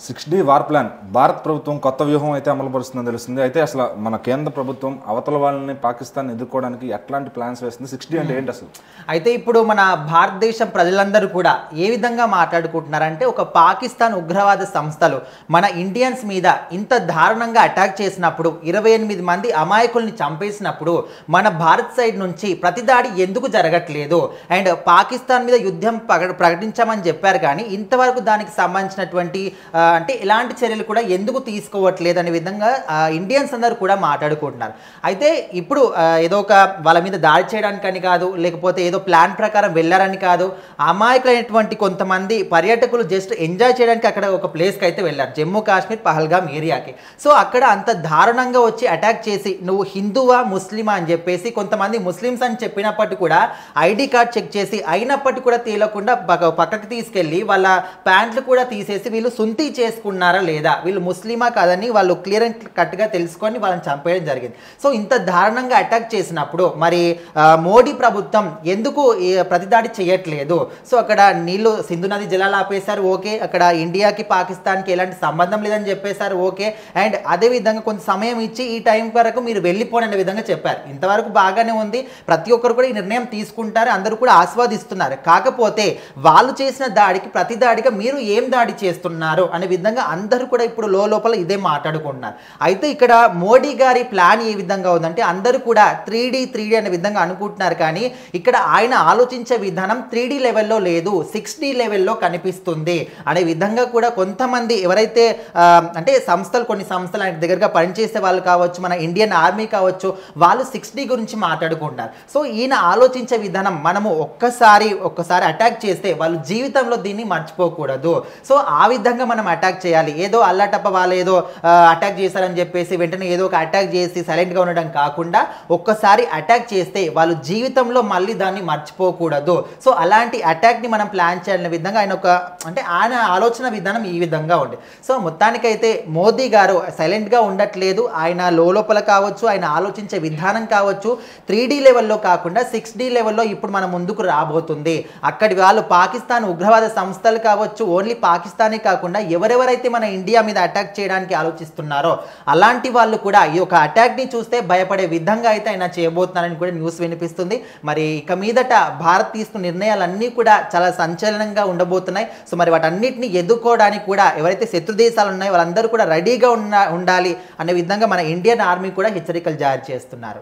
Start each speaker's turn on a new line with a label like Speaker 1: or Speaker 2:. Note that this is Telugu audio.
Speaker 1: 6D వార్ ప్లాన్ భారత ప్రభుత్వం కొత్త వ్యూహం అయితే అమలుపరుస్తుందని తెలుస్తుంది. అయితే అసలు మన కేంద్ర ప్రభుత్వం అవతల వాళ్ళని పాకిస్తాన్ ఎదుర్కోవడానికి ఎట్లాంటి ప్లాన్స్ వేస్తుంది? 6D అంటే ఏంటి అసలు?
Speaker 2: అయితే ఇప్పుడు మన భారతదేశం ప్రజలందరూ కూడా ఏ విధంగా మాట్లాడుకుంటున్నారంటే, ఒక పాకిస్తాన్ ఉగ్రవాద సంస్థలు మన ఇండియన్స్ మీద ఇంత దారుణంగా అటాక్ చేసినప్పుడు, 28 మంది అమాయకుల్ని చంపేసినప్పుడు మన భారత్ సైడ్ నుంచి ప్రతిదాడి ఎందుకు జరగట్లేదు? అండ్ పాకిస్తాన్ మీద యుద్ధం ప్రకటించామని చెప్పారు, కానీ ఇంతవరకు దానికి సంబంధించినటువంటి అంటే ఇలాంటి చర్యలు కూడా ఎందుకు తీసుకోవట్లేదు అనే విధంగా ఇండియన్స్ అందరూ కూడా మాట్లాడుకుంటున్నారు. అయితే ఇప్పుడు ఏదో ఒక వాళ్ళ మీద దాడి చేయడానికని కాదు, లేకపోతే ఏదో ప్లాన్ ప్రకారం వెళ్ళారని కాదు, అమాయకులైనటువంటి కొంతమంది పర్యాటకులు జస్ట్ ఎంజాయ్ చేయడానికి అక్కడ ఒక ప్లేస్కి అయితే వెళ్ళారు, జమ్మూ కాశ్మీర్ పహల్గామ్ ఏరియాకి. సో అక్కడ అంత దారుణంగా వచ్చి అటాక్ చేసి నువ్వు హిందువా ముస్లిమా అని చెప్పేసి కొంతమంది ముస్లిమ్స్ అని చెప్పినప్పటికీ కూడా ఐడి కార్డ్ చెక్ చేసి అయినప్పటికీ కూడా తేలకుండా పక్కకి తీసుకెళ్ళి వాళ్ళ ప్యాంట్లు కూడా తీసేసి వీళ్ళు సుంతి చేసుకున్నారా లేదా, వీళ్ళు ముస్లిమా కాదని వాళ్ళు క్లియర్ అండ్ కట్గా తెలుసుకొని వాళ్ళని చంపేయడం జరిగింది. సో ఇంత దారుణంగా అటాక్ చేసినప్పుడు మరి మోడీ ప్రభుత్వం ఎందుకు ప్రతిదాడి చేయట్లేదు? సో అక్కడ నీళ్లు సింధు నది జలాలు ఆపేశారు, ఓకే. అక్కడ ఇండియాకి పాకిస్తాన్కి ఎలాంటి సంబంధం లేదని చెప్పేశారు, ఓకే. అండ్ అదేవిధంగా కొంత సమయం ఇచ్చి ఈ టైం వరకు మీరు వెళ్ళిపోండి అనే విధంగా చెప్పారు. ఇంతవరకు బాగానే ఉంది, ప్రతి ఒక్కరు కూడా ఈ నిర్ణయం తీసుకుంటారు, అందరూ కూడా ఆస్వాదిస్తున్నారు. కాకపోతే వాళ్ళు చేసిన దాడికి ప్రతి దాడిగా మీరు ఏం దాడి చేస్తున్నారు అనే విధంగా అందరూ కూడా ఇప్పుడు లోపల ఇదే మాట్లాడుకుంటున్నారు. అయితే ఇక్కడ మోడీ గారి ప్లాన్ ఏ విధంగా ఉందంటే, అందరూ కూడా 3D అనే విధంగా అనుకుంటున్నారు, కానీ ఇక్కడ ఆయన ఆలోచించే విధానం 3D లెవెల్లో లేదు, 6D లెవెల్లో కనిపిస్తుంది అనే విధంగా కూడా కొంతమంది ఎవరైతే అంటే కొన్ని సంస్థలు ఆయన దగ్గరగా పనిచేసే వాళ్ళు కావచ్చు, మన ఇండియన్ ఆర్మీ కావచ్చు, వాళ్ళు 6D గురించి మాట్లాడుకుంటారు. సో ఈయన ఆలోచించే విధానం, మనము ఒక్కసారి అటాక్ చేస్తే వాళ్ళు జీవితంలో దీన్ని మర్చిపోకూడదు. సో ఆ విధంగా మనం అటాక్ చేయాలి. ఏదో అల్లాటప్ప వాళ్ళు ఏదో అటాక్ చేశారని చెప్పేసి వెంటనే ఏదో ఒక అటాక్ చేసి సైలెంట్గా ఉండడం కాకుండా, ఒక్కసారి అటాక్ చేస్తే వాళ్ళు జీవితంలో మళ్ళీ దాన్ని మర్చిపోకూడదు. సో అలాంటి అటాక్ని మనం ప్లాన్ చేయాలనే విధంగా ఆయన ఆలోచన విధానం ఈ విధంగా ఉంది. సో మొత్తానికైతే మోదీ గారు సైలెంట్గా ఉండట్లేదు. ఆయన లోపల కావచ్చు, ఆయన ఆలోచించే విధానం కావచ్చు 3D లెవెల్లో కాకుండా 6D లెవెల్లో ఇప్పుడు మన ముందుకు రాబోతుంది. అక్కడి వాళ్ళు పాకిస్తాన్ ఉగ్రవాద సంస్థలు కావచ్చు, ఓన్లీ పాకిస్తానే కాకుండా ఎవరెవరైతే మన ఇండియా మీద అటాక్ చేయడానికి ఆలోచిస్తున్నారో అలాంటి వాళ్ళు కూడా ఈ యొక్క అటాక్ని చూస్తే భయపడే విధంగా అయితే ఆయన చేయబోతున్నారని కూడా న్యూస్ వినిపిస్తుంది. మరి ఇక మీదట భారత్ తీసుకున్న నిర్ణయాలన్నీ కూడా చాలా సంచలనంగా ఉండబోతున్నాయి. సో మరి వాటన్నిటిని ఎదుర్కోవడానికి కూడా ఎవరైతే శత్రు దేశాలు ఉన్నాయో వాళ్ళందరూ కూడా రెడీగా ఉండాలి అనే విధంగా మన ఇండియన్ ఆర్మీ కూడా హెచ్చరికలు జారీ చేస్తున్నారు.